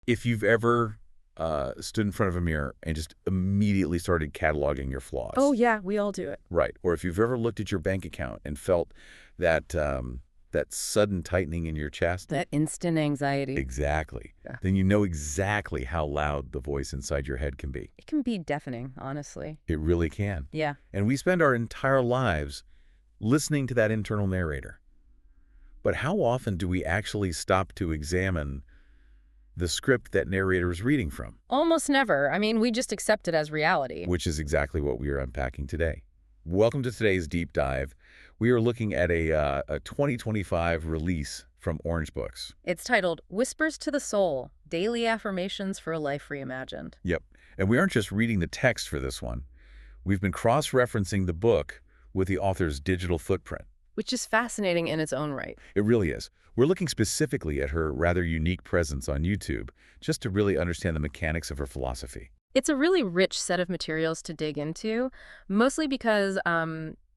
If you've ever stood in front of a mirror and just immediately started cataloging your flaws. Oh, yeah, we all do it. Right. Or if you've ever looked at your bank account and felt that that sudden tightening in your chest. That instant anxiety. Exactly. Yeah. Then you know exactly how loud the voice inside your head can be. It can be deafening, honestly. It really can. Yeah. And we spend our entire lives listening to that internal narrator. But how often do we actually stop to examine the script that narrator is reading from? Almost never. I mean, we just accept it as reality. Which is exactly what we are unpacking today. Welcome to today's deep dive. We are looking at a 2025 release from Orange Books. It's titled Whispers to the Soul, Daily Affirmations for a Life Reimagined. Yep. And we aren't just reading the text for this one. We've been cross-referencing the book with the author's digital footprint. Which is fascinating in its own right. It really is. We're looking specifically at her rather unique presence on YouTube, just to really understand the mechanics of her philosophy. It's a really rich set of materials to dig into, mostly because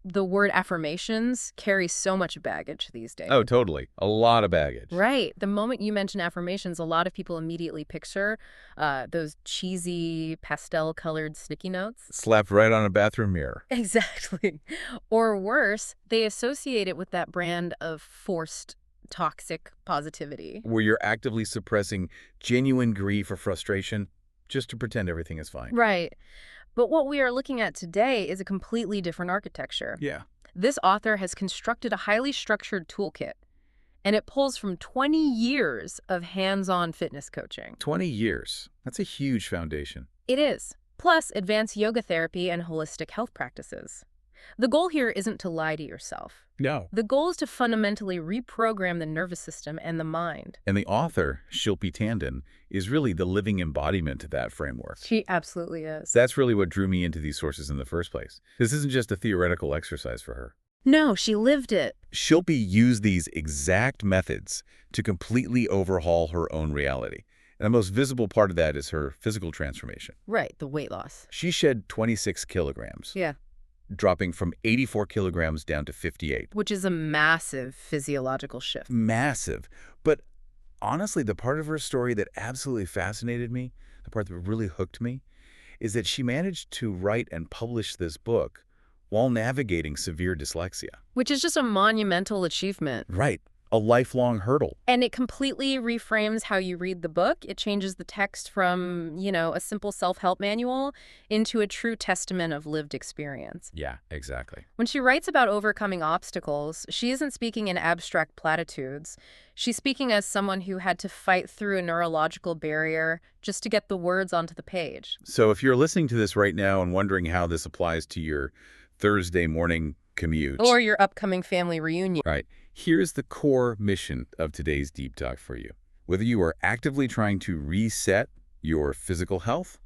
the word affirmations carries so much baggage these days. Oh, totally. A lot of baggage. Right. The moment you mention affirmations, a lot of people immediately picture those cheesy pastel-colored sticky notes. Slapped right on a bathroom mirror. Exactly. Or worse, they associate it with that brand of forced toxic positivity. Where you're actively suppressing genuine grief or frustration just to pretend everything is fine. Right. But what we are looking at today is a completely different architecture. Yeah. This author has constructed a highly structured toolkit, and it pulls from 20 years of hands-on fitness coaching. 20 years. That's a huge foundation. It is. Plus advanced yoga therapy and holistic health practices. The goal here isn't to lie to yourself. No. The goal is to fundamentally reprogram the nervous system and the mind. And the author, Shilpi Tandon, is really the living embodiment of that framework. She absolutely is. That's really what drew me into these sources in the first place. This isn't just a theoretical exercise for her. No, she lived it. Shilpi used these exact methods to completely overhaul her own reality. And the most visible part of that is her physical transformation. Right, the weight loss. She shed 26 kilograms. Yeah. Dropping from 84 kilograms down to 58. Which is a massive physiological shift. Massive. But honestly, the part of her story that absolutely fascinated me, the part that really hooked me, is that she managed to write and publish this book while navigating severe dyslexia. Which is just a monumental achievement. Right. A lifelong hurdle. And it completely reframes how you read the book. It changes the text from, a simple self-help manual into a true testament of lived experience. Yeah, exactly. When she writes about overcoming obstacles, she isn't speaking in abstract platitudes. She's speaking as someone who had to fight through a neurological barrier just to get the words onto the page. So if you're listening to this right now and wondering how this applies to your Thursday morning commute. Or your upcoming family reunion. Right. Here's the core mission of today's Deep Talk for you. Whether you are actively trying to reset your physical health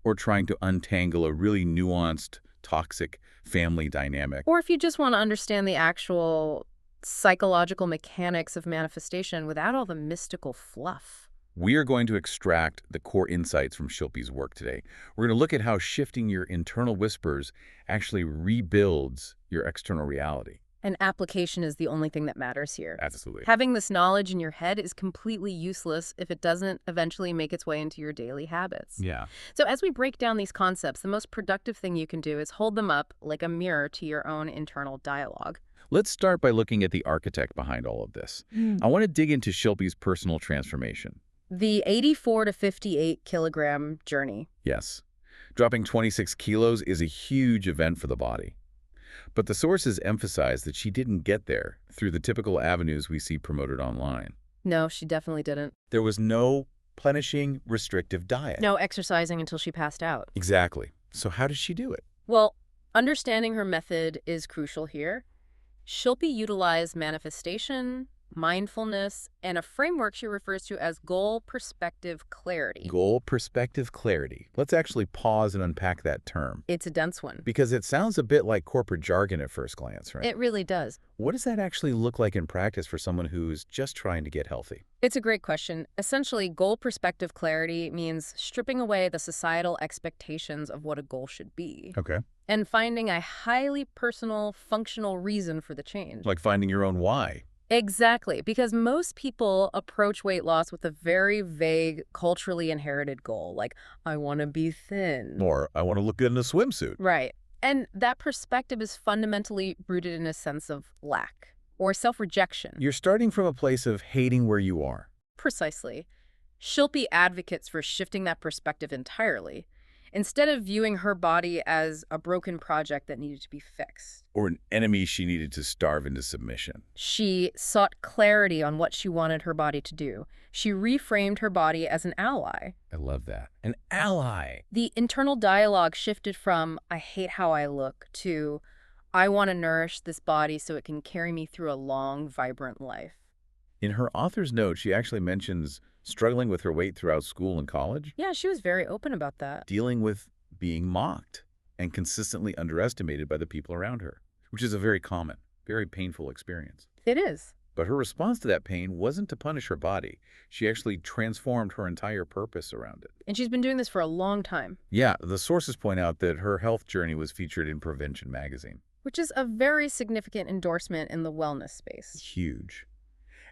or trying to untangle a really nuanced, toxic family dynamic. Or if you just want to understand the actual psychological mechanics of manifestation without all the mystical fluff. We are going to extract the core insights from Shilpi's work today. We're going to look at how shifting your internal whispers actually rebuilds your external reality. And application is the only thing that matters here. Absolutely. Having this knowledge in your head is completely useless if it doesn't eventually make its way into your daily habits. Yeah. So as we break down these concepts, the most productive thing you can do is hold them up like a mirror to your own internal dialogue. Let's start by looking at the architect behind all of this. I want to dig into Shilpi's personal transformation. The 84 to 58 kilogram journey. Yes. Dropping 26 kilos is a huge event for the body. But the sources emphasize that she didn't get there through the typical avenues we see promoted online. No, she definitely didn't. There was no plenishing, restrictive diet. No exercising until she passed out. Exactly. So how did she do it? Well, understanding her method is crucial here. Shilpi utilized manifestation, mindfulness, and a framework she refers to as goal perspective clarity. Goal perspective clarity. Let's actually pause and unpack that term. It's a dense one. Because it sounds a bit like corporate jargon at first glance, right? It really does. What does that actually look like in practice for someone who's just trying to get healthy? It's a great question. Essentially, goal perspective clarity means stripping away the societal expectations of what a goal should be. Okay. And finding a highly personal, functional reason for the change. Like finding your own why. Exactly, because most people approach weight loss with a very vague, culturally inherited goal, like, I want to be thin. Or, I want to look good in a swimsuit. Right. And that perspective is fundamentally rooted in a sense of lack or self-rejection. You're starting from a place of hating where you are. Precisely. Shilpi advocates for shifting that perspective entirely, instead of viewing her body as a broken project that needed to be fixed. Or an enemy she needed to starve into submission. She sought clarity on what she wanted her body to do. She reframed her body as an ally. I love that. An ally. The internal dialogue shifted from, I hate how I look, to, I want to nourish this body so it can carry me through a long, vibrant life. In her author's note, she actually mentions struggling with her weight throughout school and college, Yeah, she was very open about that. dealing with being mocked and consistently underestimated by the people around her, which is a very common, very painful experience. It is. But her response to that pain wasn't to punish her body. She actually transformed her entire purpose around it. And she's been doing this for a long time, Yeah, the sources point out that her health journey was featured in Prevention magazine. which is a very significant endorsement in the wellness space. Huge.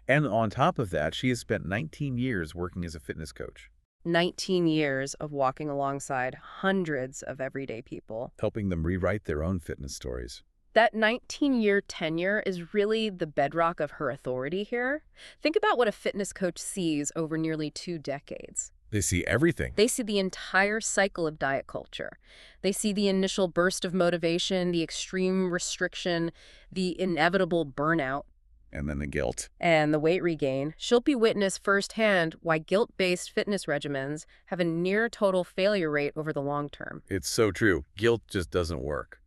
And on top of that, she has spent 19 years working as a fitness coach, 19 years of walking alongside hundreds of everyday people. helping them rewrite their own fitness stories. That 19-year tenure is really the bedrock of her authority here. Think about what a fitness coach sees over nearly 2 decades. They see everything. They see the entire cycle of diet culture. They see the initial burst of motivation, the extreme restriction, the inevitable burnout, And then the guilt. and the weight regain. Shilpi witnessed firsthand why guilt-based fitness regimens have a near-total failure rate over the long term. It's so true. Guilt just doesn't work.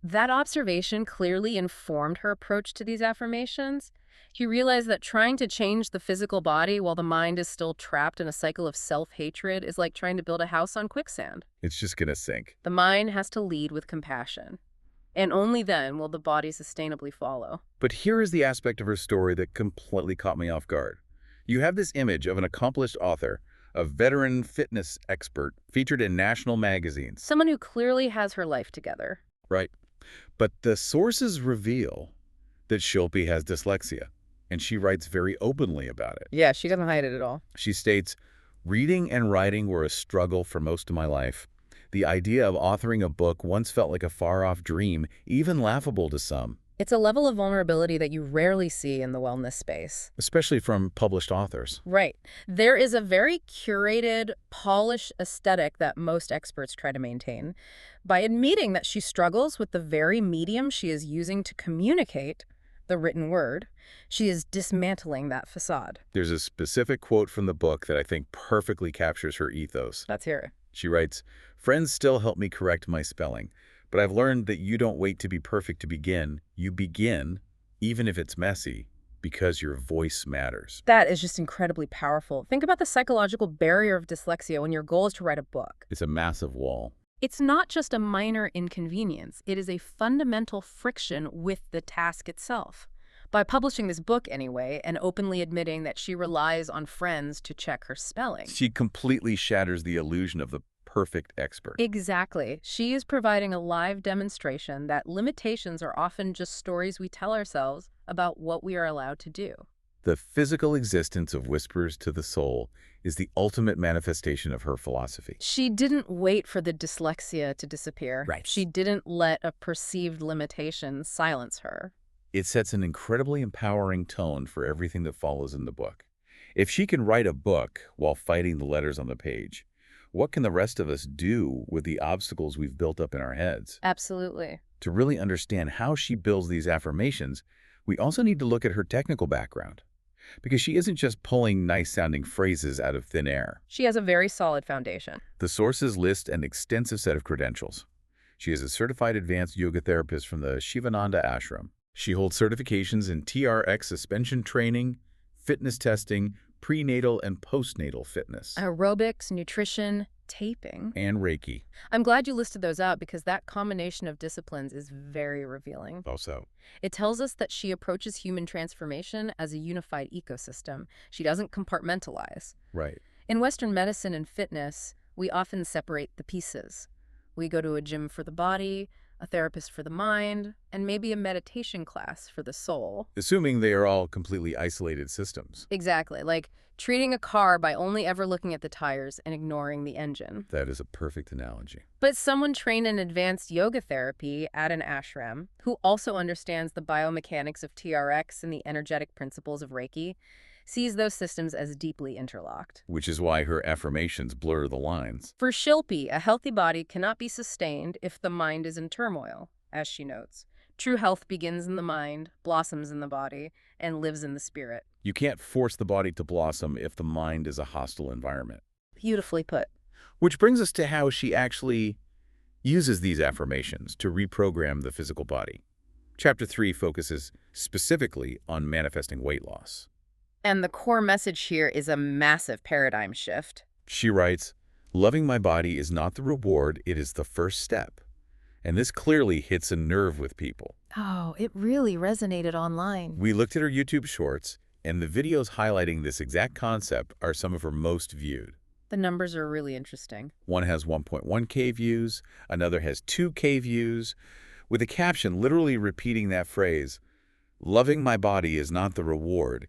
That observation clearly informed her approach to these affirmations. He realized that trying to change the physical body while the mind is still trapped in a cycle of self-hatred is like trying to build a house on quicksand. It's just going to sink. The mind has to lead with compassion, and only then will the body sustainably follow. But here is the aspect of her story that completely caught me off guard. You have this image of an accomplished author, a veteran fitness expert featured in national magazines, Someone who clearly has her life together. right? But the sources reveal that Shilpi has dyslexia, and she writes very openly about it. Yeah, she doesn't hide it at all. She states, reading and writing were a struggle for most of my life. The idea of authoring a book once felt like a far-off dream, even laughable to some, It's a level of vulnerability that you rarely see in the wellness space. especially from published authors. Right. There is a very curated, polished aesthetic that most experts try to maintain. By admitting that she struggles with the very medium she is using to communicate, the written word, she is dismantling that facade. There's a specific quote from the book that I think perfectly captures her ethos. Let's hear it. She writes, "Friends still help me correct my spelling, but I've learned that you don't wait to be perfect to begin. You begin, even if it's messy, because your voice matters." That is just incredibly powerful. Think about the psychological barrier of dyslexia when your goal is to write a book. It's a massive wall. It's not just a minor inconvenience. It is a fundamental friction with the task itself. By publishing this book anyway, and openly admitting that she relies on friends to check her spelling. She completely shatters the illusion of the perfect expert. Exactly. She is providing a live demonstration that limitations are often just stories we tell ourselves about what we are allowed to do. The physical existence of Whispers to the Soul is the ultimate manifestation of her philosophy. She didn't wait for the dyslexia to disappear. Right. She didn't let a perceived limitation silence her. It sets an incredibly empowering tone for everything that follows in the book. If she can write a book while fighting the letters on the page, what can the rest of us do with the obstacles we've built up in our heads? Absolutely. To really understand how she builds these affirmations, we also need to look at her technical background, because she isn't just pulling nice-sounding phrases out of thin air. She has a very solid foundation. The sources list an extensive set of credentials. She is a certified advanced yoga therapist from the Shivananda Ashram. She holds certifications in TRX suspension training, fitness testing, prenatal and postnatal fitness, Aerobics, nutrition, taping. and Reiki. I'm glad you listed those out because that combination of disciplines is very revealing. Also, It tells us that she approaches human transformation as a unified ecosystem. She doesn't compartmentalize. right. In Western medicine and fitness, we often separate the pieces. We go to a gym for the body, a therapist for the mind, and maybe a meditation class for the soul. Assuming they are all completely isolated systems. Exactly, like treating a car by only ever looking at the tires and ignoring the engine. That is a perfect analogy. But someone trained in advanced yoga therapy at an ashram, who also understands the biomechanics of TRX and the energetic principles of Reiki, sees those systems as deeply interlocked. Which is why her affirmations blur the lines. For Shilpi, a healthy body cannot be sustained if the mind is in turmoil, as she notes. True health begins in the mind, blossoms in the body, and lives in the spirit. You can't force the body to blossom if the mind is a hostile environment. Beautifully put. Which brings us to how she actually uses these affirmations to reprogram the physical body. Chapter 3 focuses specifically on manifesting weight loss. And the core message here is a massive paradigm shift. She writes, "Loving my body is not the reward, it is the first step." And this clearly hits a nerve with people. Oh, it really resonated online. We looked at her YouTube shorts, and the videos highlighting this exact concept are some of her most viewed. The numbers are really interesting. One has 1.1K views, another has 2K views, with a caption literally repeating that phrase, "Loving my body is not the reward,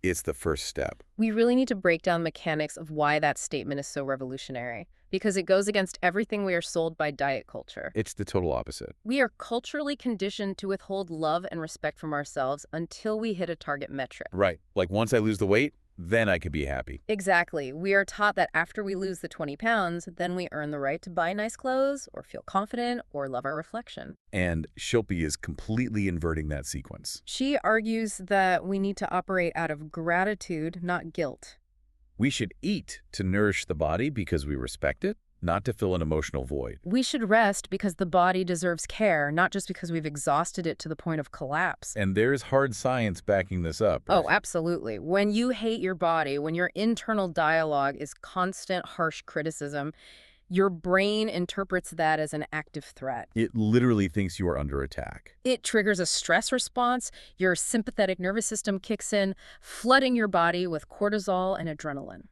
it's the first step." We really need to break down mechanics of why that statement is so revolutionary, because it goes against everything we are sold by diet culture. It's the total opposite. We are culturally conditioned to withhold love and respect from ourselves until we hit a target metric. Right. Like once I lose the weight, then I could be happy. Exactly. We are taught that after we lose the 20 pounds, then we earn the right to buy nice clothes or feel confident or love our reflection. And Shilpi is completely inverting that sequence. She argues that we need to operate out of gratitude, not guilt. We should eat to nourish the body because we respect it, not to fill an emotional void. We should rest because the body deserves care, not just because we've exhausted it to the point of collapse. And there's hard science backing this up. Oh, absolutely. When you hate your body, when your internal dialogue is constant, harsh criticism, your brain interprets that as an active threat. It literally thinks you are under attack. It triggers a stress response, your sympathetic nervous system kicks in, flooding your body with cortisol and adrenaline.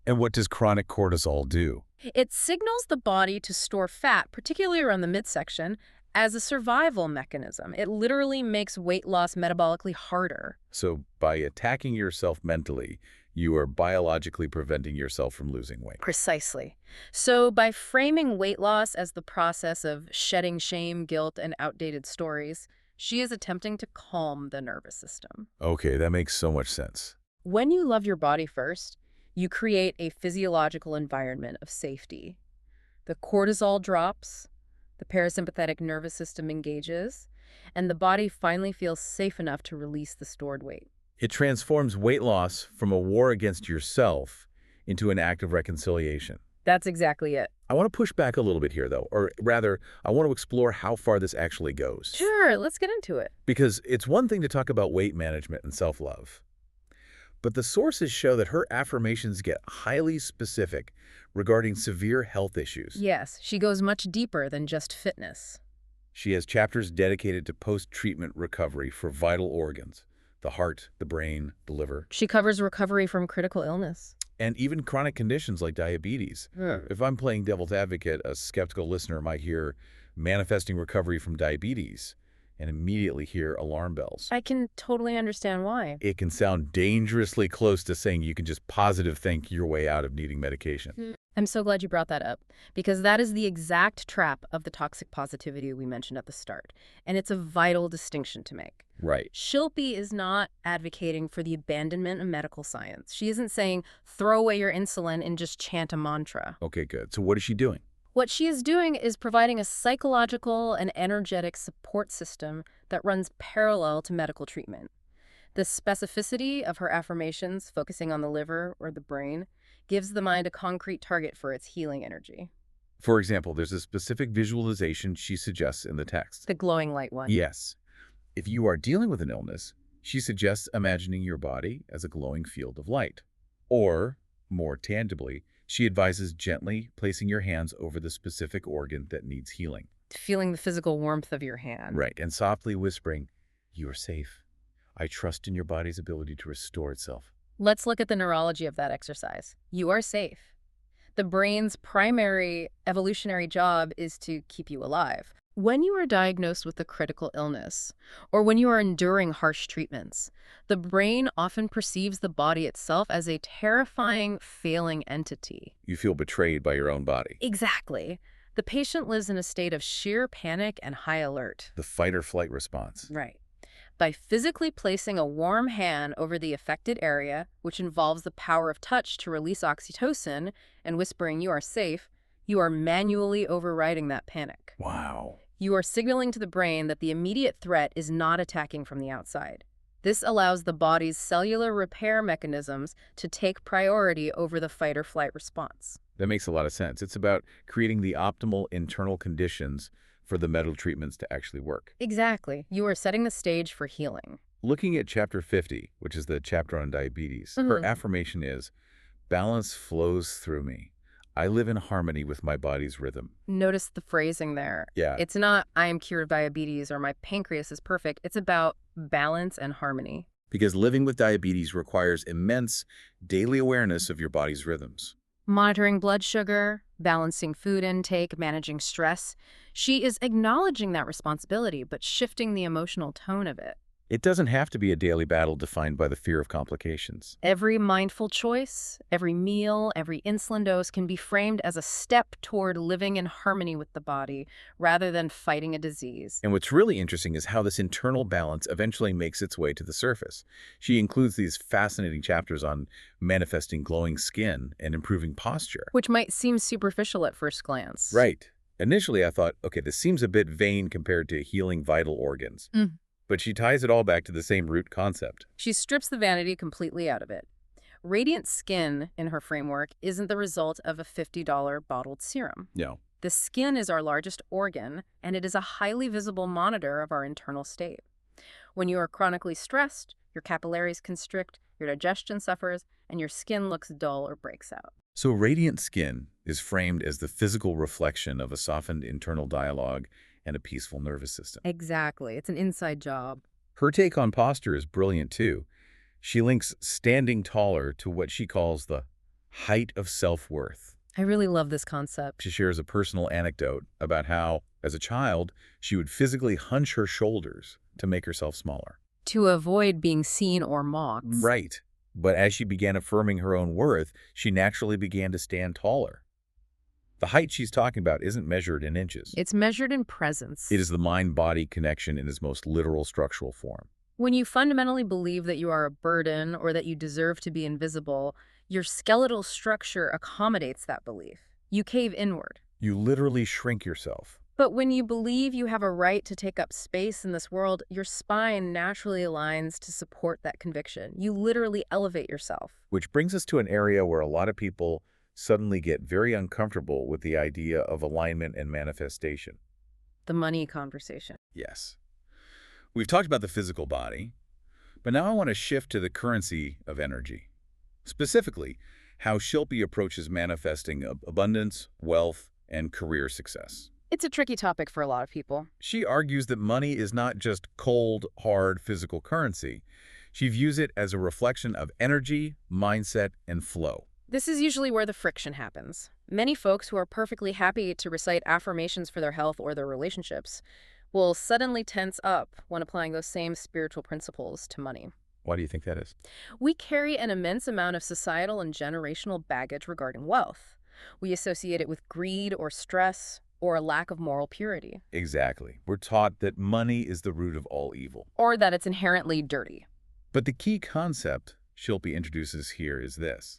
And what does chronic cortisol do? It signals the body to store fat, particularly around the midsection, as a survival mechanism. It literally makes weight loss metabolically harder. So by attacking yourself mentally, you are biologically preventing yourself from losing weight. Precisely. So by framing weight loss as the process of shedding shame, guilt, and outdated stories, she is attempting to calm the nervous system. Okay, that makes so much sense. When you love your body first, you create a physiological environment of safety. The cortisol drops, the parasympathetic nervous system engages, and the body finally feels safe enough to release the stored weight. It transforms weight loss from a war against yourself into an act of reconciliation. That's exactly it. I want to push back a little bit here, though, or rather, I want to explore how far this actually goes. Sure, let's get into it. Because it's one thing to talk about weight management and self-love, but the sources show that her affirmations get highly specific regarding severe health issues. Yes, she goes much deeper than just fitness. She has chapters dedicated to post-treatment recovery for vital organs, the heart, the brain, the liver. She covers recovery from critical illness. And even chronic conditions like diabetes. If I'm playing devil's advocate, a skeptical listener might hear manifesting recovery from diabetes and immediately hear alarm bells. I can totally understand why. It can sound dangerously close to saying you can just positive think your way out of needing medication. I'm so glad you brought that up, because that is the exact trap of the toxic positivity we mentioned at the start, and it's a vital distinction to make. Right. Shilpi is not advocating for the abandonment of medical science. She isn't saying, throw away your insulin and just chant a mantra. Okay, good. So what is she doing? What she is doing is providing a psychological and energetic support system that runs parallel to medical treatment. The specificity of her affirmations, focusing on the liver or the brain, gives the mind a concrete target for its healing energy. For example, there's a specific visualization she suggests in the text. The glowing light one. Yes. If you are dealing with an illness, she suggests imagining your body as a glowing field of light. Or, more tangibly, she advises gently placing your hands over the specific organ that needs healing. Feeling the physical warmth of your hand. Right, and softly whispering, "You are safe. I trust in your body's ability to restore itself." Let's look at the neurology of that exercise. You are safe. The brain's primary evolutionary job is to keep you alive. When you are diagnosed with a critical illness, or when you are enduring harsh treatments, the brain often perceives the body itself as a terrifying, failing entity. You feel betrayed by your own body. Exactly. The patient lives in a state of sheer panic and high alert. The fight or flight response. Right. By physically placing a warm hand over the affected area, which involves the power of touch to release oxytocin and whispering you are safe, you are manually overriding that panic. Wow. You are signaling to the brain that the immediate threat is not attacking from the outside. This allows the body's cellular repair mechanisms to take priority over the fight or flight response. That makes a lot of sense. It's about creating the optimal internal conditions for the medical treatments to actually work. Exactly. You are setting the stage for healing. Looking at chapter 50, which is the chapter on diabetes, her affirmation is, balance flows through me. I live in harmony with my body's rhythm. Notice the phrasing there. Yeah. It's not, I am cured of diabetes or my pancreas is perfect. It's about balance and harmony. Because living with diabetes requires immense daily awareness of your body's rhythms. Monitoring blood sugar, balancing food intake, managing stress. She is acknowledging that responsibility, but shifting the emotional tone of it. It doesn't have to be a daily battle defined by the fear of complications. Every mindful choice, every meal, every insulin dose can be framed as a step toward living in harmony with the body rather than fighting a disease. And what's really interesting is how this internal balance eventually makes its way to the surface. She includes these fascinating chapters on manifesting glowing skin and improving posture. Which might seem superficial at first glance. Right. Initially, I thought, okay, this seems a bit vain compared to healing vital organs. But she ties it all back to the same root concept. She strips the vanity completely out of it. Radiant skin, in her framework, isn't the result of a $50 bottled serum. No. The skin is our largest organ, and it is a highly visible monitor of our internal state. When you are chronically stressed, your capillaries constrict, your digestion suffers, and your skin looks dull or breaks out. So radiant skin is framed as the physical reflection of a softened internal dialogue and a peaceful nervous system. Exactly. It's an inside job. Her take on posture is brilliant, too. She links standing taller to what she calls the height of self-worth. I really love this concept. She shares a personal anecdote about how, as a child, she would physically hunch her shoulders to make herself smaller. To avoid being seen or mocked. Right. But as she began affirming her own worth, she naturally began to stand taller. The height she's talking about isn't measured in inches. It's measured in presence. It is the mind-body connection in its most literal structural form. When you fundamentally believe that you are a burden or that you deserve to be invisible, your skeletal structure accommodates that belief. You cave inward. You literally shrink yourself. But when you believe you have a right to take up space in this world, your spine naturally aligns to support that conviction. You literally elevate yourself. Which brings us to an area where a lot of people suddenly get very uncomfortable with the idea of alignment and manifestation. The money conversation. Yes. We've talked about the physical body, but now I want to shift to the currency of energy. Specifically, how Shilpi approaches manifesting abundance, wealth, and career success. It's a tricky topic for a lot of people. She argues that money is not just cold, hard physical currency. She views it as a reflection of energy, mindset, and flow. This is usually where the friction happens. Many folks who are perfectly happy to recite affirmations for their health or their relationships will suddenly tense up when applying those same spiritual principles to money. Why do you think that is? We carry an immense amount of societal and generational baggage regarding wealth. We associate it with greed or stress or a lack of moral purity. Exactly. We're taught that money is the root of all evil. Or that it's inherently dirty. But the key concept Shilpi introduces here is this.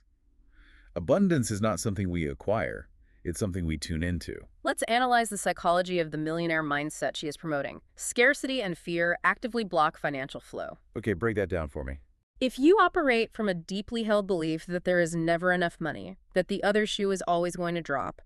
Abundance is not something we acquire. It's something we tune into. Let's analyze the psychology of the millionaire mindset she is promoting. Scarcity and fear actively block financial flow. Okay, break that down for me. If you operate from a deeply held belief that there is never enough money, that the other shoe is always going to drop,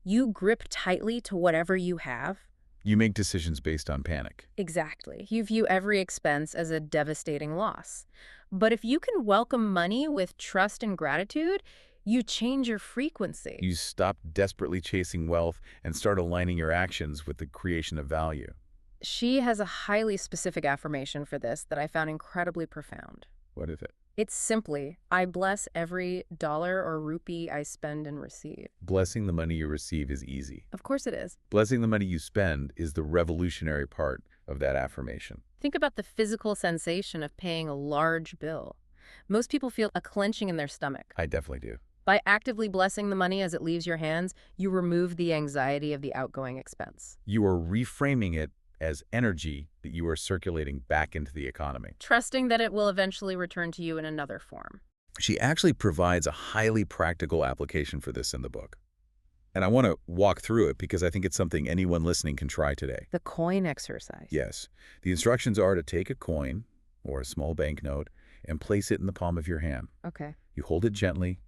you grip tightly to whatever you have. You make decisions based on panic. Exactly. You view every expense as a devastating loss. But if you can welcome money with trust and gratitude, you change your frequency. You stop desperately chasing wealth and start aligning your actions with the creation of value. She has a highly specific affirmation for this that I found incredibly profound. What is it? It's simply, I bless every dollar or rupee I spend and receive. Blessing the money you receive is easy. Of course it is. Blessing the money you spend is the revolutionary part of that affirmation. Think about the physical sensation of paying a large bill. Most people feel a clenching in their stomach. I definitely do. By actively blessing the money as it leaves your hands, you remove the anxiety of the outgoing expense. You are reframing it as energy that you are circulating back into the economy. Trusting that it will eventually return to you in another form. She actually provides a highly practical application for this in the book. And I want to walk through it because I think it's something anyone listening can try today. The coin exercise. Yes. The instructions are to take a coin or a small banknote and place it in the palm of your hand. Okay. You hold it gently,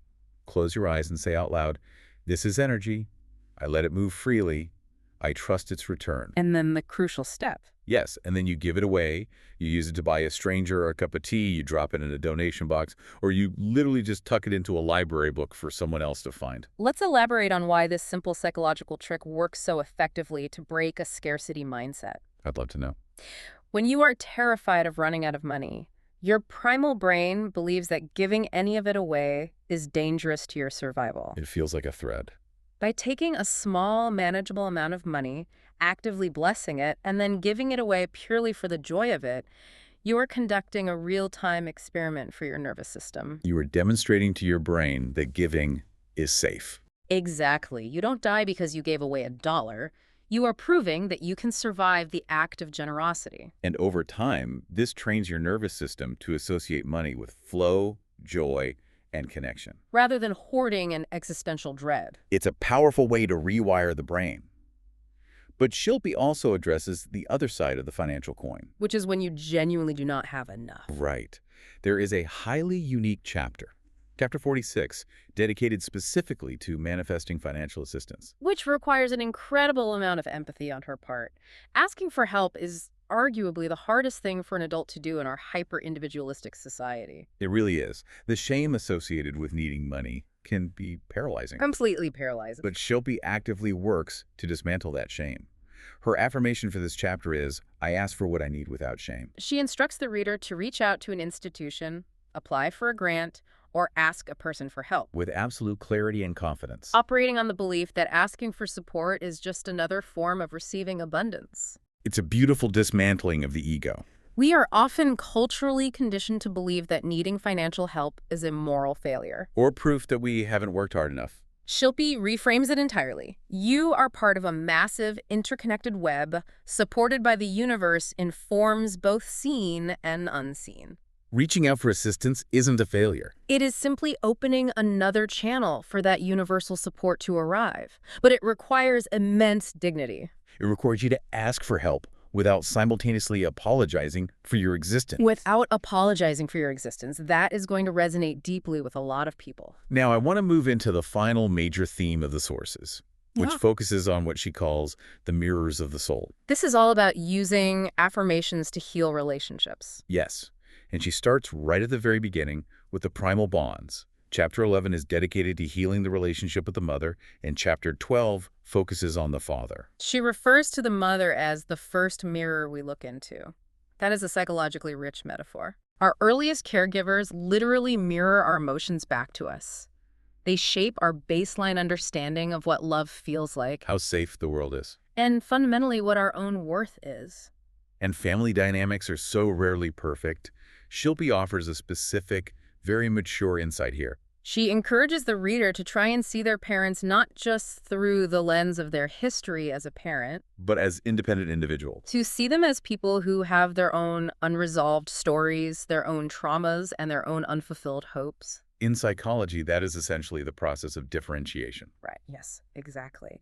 close your eyes and say out loud, "This is energy. I let it move freely. I trust its return." And then the crucial step. Yes, and then you give it away. You use it to buy a stranger a cup of tea, you drop it in a donation box, or you literally just tuck it into a library book for someone else to find. Let's elaborate on why this simple psychological trick works so effectively to break a scarcity mindset. I'd love to know. When you are terrified of running out of money, your primal brain believes that giving any of it away is dangerous to your survival. It feels like a thread. By taking a small, manageable amount of money, actively blessing it, and then giving it away purely for the joy of it, you are conducting a real-time experiment for your nervous system. You are demonstrating to your brain that giving is safe. Exactly. You don't die because you gave away $1. You are proving that you can survive the act of generosity. And over time, this trains your nervous system to associate money with flow, joy, and connection. Rather than hoarding and existential dread. It's a powerful way to rewire the brain. But Shilpi also addresses the other side of the financial coin. Which is when you genuinely do not have enough. Right. There is a highly unique chapter, Chapter 46, dedicated specifically to manifesting financial assistance. Which requires an incredible amount of empathy on her part. Asking for help is arguably the hardest thing for an adult to do in our hyper-individualistic society. It really is. The shame associated with needing money can be paralyzing. Completely paralyzing. But Shilpi actively works to dismantle that shame. Her affirmation for this chapter is, "I ask for what I need without shame." She instructs the reader to reach out to an institution, apply for a grant, or ask a person for help. With absolute clarity and confidence. Operating on the belief that asking for support is just another form of receiving abundance. It's a beautiful dismantling of the ego. We are often culturally conditioned to believe that needing financial help is a moral failure. Or proof that we haven't worked hard enough. Shilpi reframes it entirely. You are part of a massive, interconnected web supported by the universe in forms both seen and unseen. Reaching out for assistance isn't a failure. It is simply opening another channel for that universal support to arrive. But it requires immense dignity. It requires you to ask for help without simultaneously apologizing for your existence. Without apologizing for your existence, that is going to resonate deeply with a lot of people. Now, I want to move into the final major theme of the sources, which focuses on what she calls the mirrors of the soul. This is all about using affirmations to heal relationships. Yes, and she starts right at the very beginning with the primal bonds. Chapter 11 is dedicated to healing the relationship with the mother, and Chapter 12 focuses on the father. She refers to the mother as the first mirror we look into. That is a psychologically rich metaphor. Our earliest caregivers literally mirror our emotions back to us. They shape our baseline understanding of what love feels like. How safe the world is. And fundamentally what our own worth is. And family dynamics are so rarely perfect. Shilpi offers a specific, very mature insight here. She encourages the reader to try and see their parents not just through the lens of their history as a parent, But as independent individuals. to see them as people who have their own unresolved stories, their own traumas, and their own unfulfilled hopes. In psychology, that is essentially the process of differentiation. Right, yes, exactly.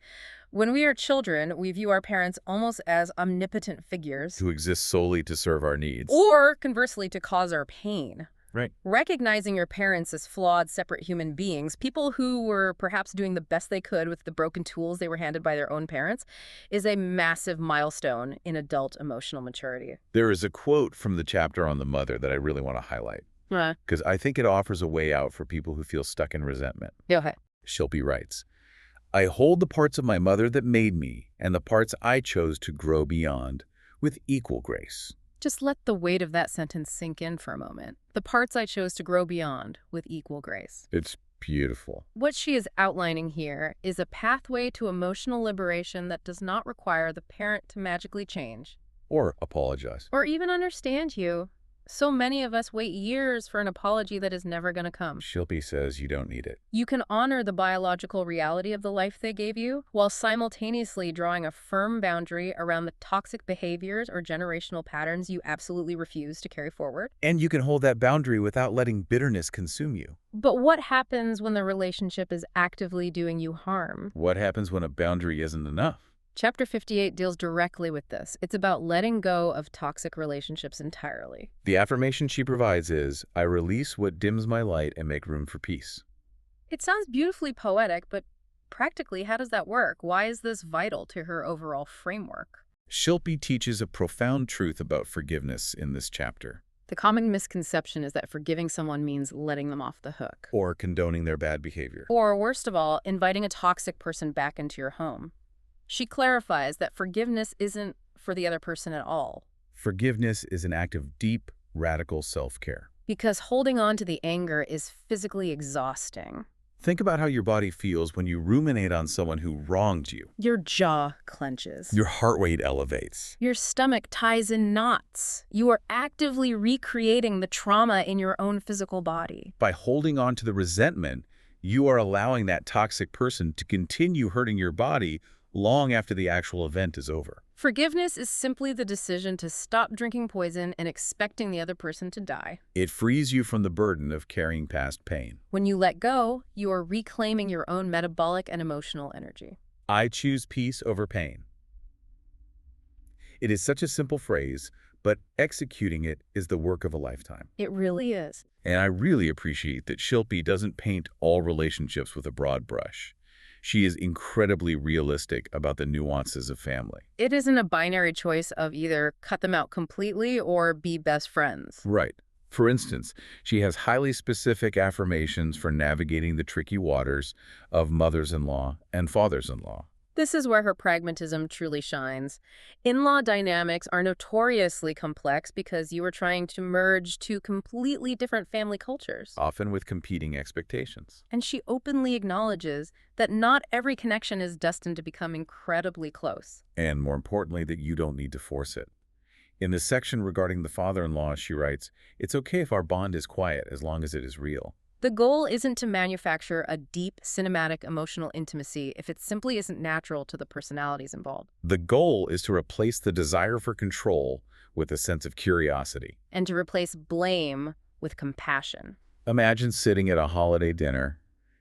When we are children, we view our parents almost as omnipotent figures, Who exist solely to serve our needs. or conversely, to cause our pain. Right. Recognizing your parents as flawed, separate human beings, people who were perhaps doing the best they could with the broken tools they were handed by their own parents, is a massive milestone in adult emotional maturity. There is a quote from the chapter on the mother that I really want to highlight, because I think it offers a way out for people who feel stuck in resentment. Go ahead. Shilpi writes, "I hold the parts of my mother that made me and the parts I chose to grow beyond with equal grace. Just let the weight of that sentence sink in for a moment. The parts I chose to grow beyond with equal grace. It's beautiful. What she is outlining here is a pathway to emotional liberation that does not require the parent to magically change. Or apologize. Or even understand you. So many of us wait years for an apology that is never going to come. Shilpi says you don't need it. You can honor the biological reality of the life they gave you while simultaneously drawing a firm boundary around the toxic behaviors or generational patterns you absolutely refuse to carry forward. And you can hold that boundary without letting bitterness consume you. But what happens when the relationship is actively doing you harm? What happens when a boundary isn't enough? Chapter 58 deals directly with this. It's about letting go of toxic relationships entirely. The affirmation she provides is, I release what dims my light and make room for peace. It sounds beautifully poetic, but practically, how does that work? Why is this vital to her overall framework? Shilpi teaches a profound truth about forgiveness in this chapter. The common misconception is that forgiving someone means letting them off the hook. Or condoning their bad behavior. Or, worst of all, inviting a toxic person back into your home. She clarifies that forgiveness isn't for the other person at all. Forgiveness is an act of deep, radical self-care. Because holding on to the anger is physically exhausting. Think about how your body feels when you ruminate on someone who wronged you. Your jaw clenches. Your heart rate elevates. Your stomach ties in knots. You are actively recreating the trauma in your own physical body. By holding on to the resentment, you are allowing that toxic person to continue hurting your body long after the actual event is over. Forgiveness is simply the decision to stop drinking poison and expecting the other person to die. It frees you from the burden of carrying past pain. When you let go, you are reclaiming your own metabolic and emotional energy. I choose peace over pain. It is such a simple phrase, but executing it is the work of a lifetime. It really is. And I really appreciate that Shilpi doesn't paint all relationships with a broad brush. She is incredibly realistic about the nuances of family. It isn't a binary choice of either cut them out completely or be best friends. Right. For instance, she has highly specific affirmations for navigating the tricky waters of mothers-in-law and fathers-in-law. This is where her pragmatism truly shines. In-law dynamics are notoriously complex because you are trying to merge two completely different family cultures. Often with competing expectations. And she openly acknowledges that not every connection is destined to become incredibly close. And more importantly, that you don't need to force it. In the section regarding the father-in-law, she writes, "It's okay if our bond is quiet as long as it is real." The goal isn't to manufacture a deep, cinematic, emotional intimacy if it simply isn't natural to the personalities involved. The goal is to replace the desire for control with a sense of curiosity. And to replace blame with compassion. Imagine sitting at a holiday dinner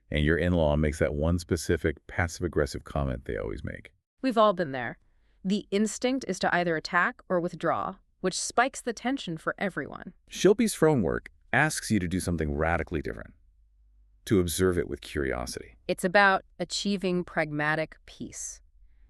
and your in-law makes that one specific passive-aggressive comment they always make. We've all been there. The instinct is to either attack or withdraw, which spikes the tension for everyone. Shilpi's framework asks you to do something radically different, to observe it with curiosity. It's about achieving pragmatic peace.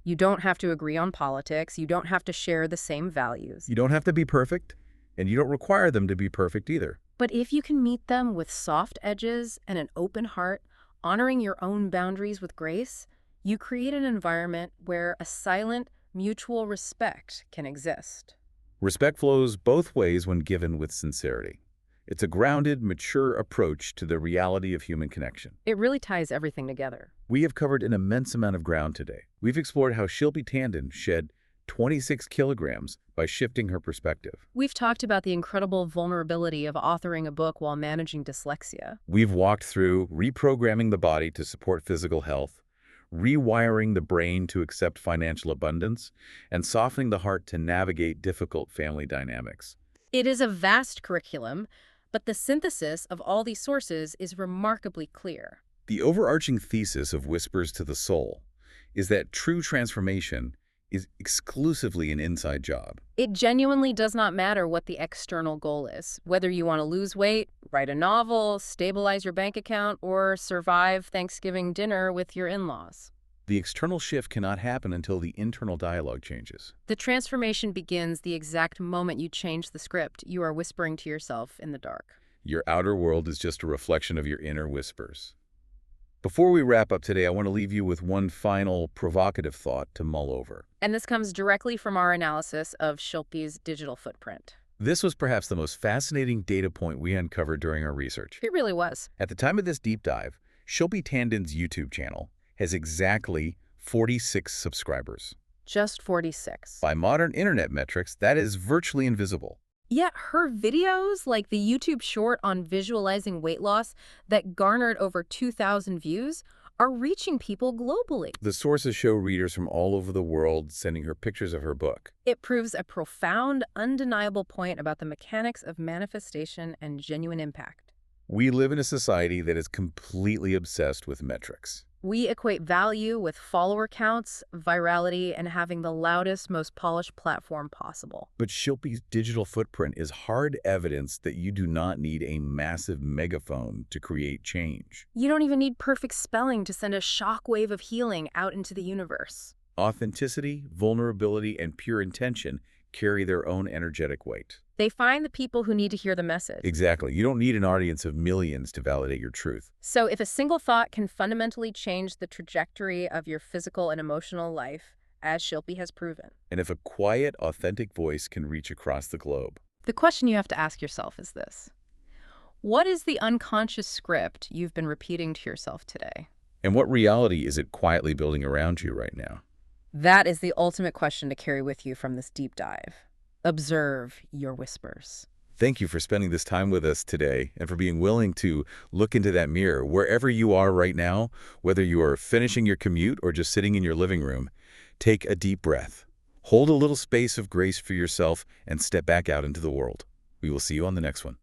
You don't have to agree on politics. You don't have to share the same values. You don't have to be perfect, and you don't require them to be perfect either. But if you can meet them with soft edges and an open heart, honoring your own boundaries with grace, you create an environment where a silent, mutual respect can exist. Respect flows both ways when given with sincerity. It's a grounded, mature approach to the reality of human connection. It really ties everything together. We have covered an immense amount of ground today. We've explored how Shilpi Tandon shed 26 kilograms by shifting her perspective. We've talked about the incredible vulnerability of authoring a book while managing dyslexia. We've walked through reprogramming the body to support physical health, rewiring the brain to accept financial abundance, and softening the heart to navigate difficult family dynamics. It is a vast curriculum, but the synthesis of all these sources is remarkably clear. The overarching thesis of Whispers to the Soul is that true transformation is exclusively an inside job. It genuinely does not matter what the external goal is, whether you want to lose weight, write a novel, stabilize your bank account, or survive Thanksgiving dinner with your in-laws. The external shift cannot happen until the internal dialogue changes. The transformation begins the exact moment you change the script you are whispering to yourself in the dark. Your outer world is just a reflection of your inner whispers. Before we wrap up today, I want to leave you with one final provocative thought to mull over. And this comes directly from our analysis of Shilpi's digital footprint. This was perhaps the most fascinating data point we uncovered during our research. It really was. At the time of this deep dive, Shilpi Tandon's YouTube channel has exactly 46 subscribers. Just 46. By modern internet metrics, that is virtually invisible. Yet her videos, like the YouTube short on visualizing weight loss that garnered over 2,000 views, are reaching people globally. The sources show readers from all over the world sending her pictures of her book. It proves a profound, undeniable point about the mechanics of manifestation and genuine impact. We live in a society that is completely obsessed with metrics. We equate value with follower counts, virality, and having the loudest, most polished platform possible. But Shilpi's digital footprint is hard evidence that you do not need a massive megaphone to create change. You don't even need perfect spelling to send a shockwave of healing out into the universe. Authenticity, vulnerability, and pure intention carry their own energetic weight. They find the people who need to hear the message. Exactly. You don't need an audience of millions to validate your truth. So if a single thought can fundamentally change the trajectory of your physical and emotional life, as Shilpi has proven. And if a quiet, authentic voice can reach across the globe. The question you have to ask yourself is this: what is the unconscious script you've been repeating to yourself today? And what reality is it quietly building around you right now? That is the ultimate question to carry with you from this deep dive. Observe your whispers. Thank you for spending this time with us today and for being willing to look into that mirror wherever you are right now, whether you are finishing your commute or just sitting in your living room. Take a deep breath. Hold a little space of grace for yourself and step back out into the world. We will see you on the next one.